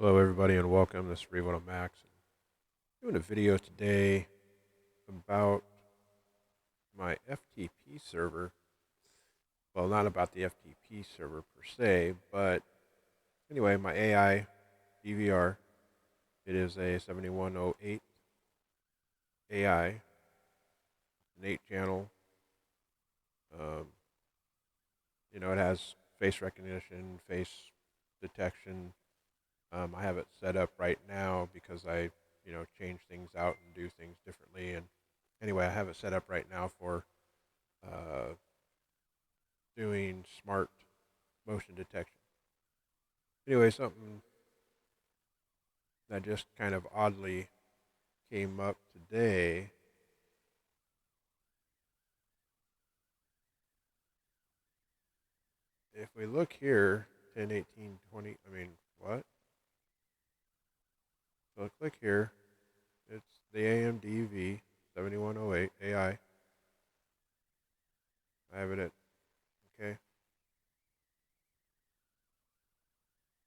Hello, everybody, and welcome. This is Revo Max. Doing a video today about my FTP server. Well, not about the FTP server per se, but anyway, my AI DVR. It is a 7108 AI, an 8-channel. It has face recognition, face detection. I have it set up right now because I change things out and do things differently. And anyway, I have it set up right now for doing smart motion detection. Anyway, something that just kind of oddly came up today. If we look here, 10, 18, 20, what? So click here. It's the AMD V7108 AI. I have it at, okay.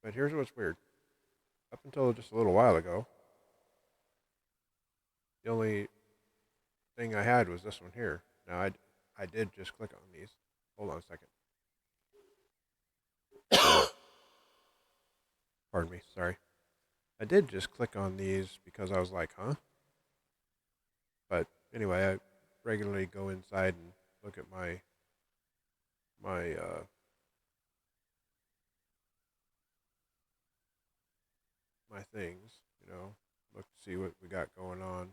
But here's what's weird. Up until just a little while ago, the only thing I had was this one here. Now, I did just click on these. Hold on a second. Pardon me, sorry. I did just click on these because I was like, huh? But anyway, I regularly go inside and look at my things, look to see what we got going on.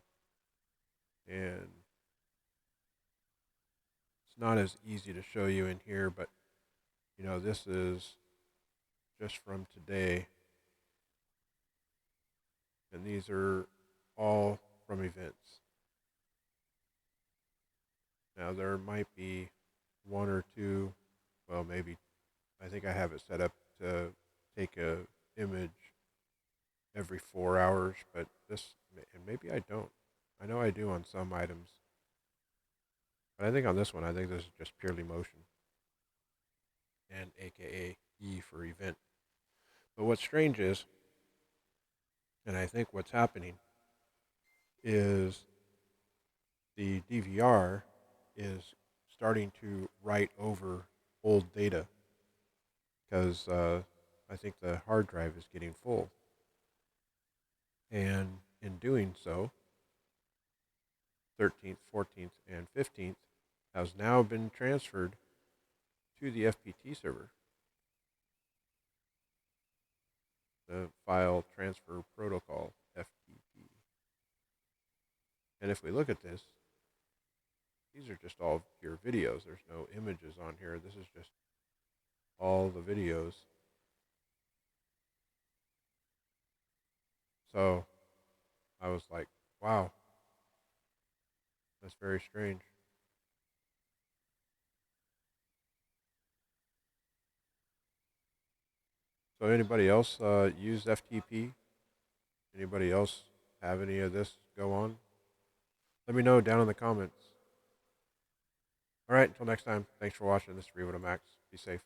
And it's not as easy to show you in here, but this is just from today. And these are all from events. Now there might be one or two, well maybe, I think I have it set up to take a image every 4 hours, but and maybe I don't. I know I do on some items. But I think on this one, I think this is just purely motion. And AKA E for event. But what's strange is, and I think what's happening is the DVR is starting to write over old data because I think the hard drive is getting full. And in doing so, 13th, 14th, and 15th has now been transferred to the FPT server. The File Transfer Protocol, FTP. And if we look at this, these are just all your videos. There's no images on here. This is just all the videos. So I was like, wow, that's very strange. So anybody else use FTP? Anybody else have any of this go on? Let me know down in the comments. All right, until next time, thanks for watching. This is Revo Max. Be safe.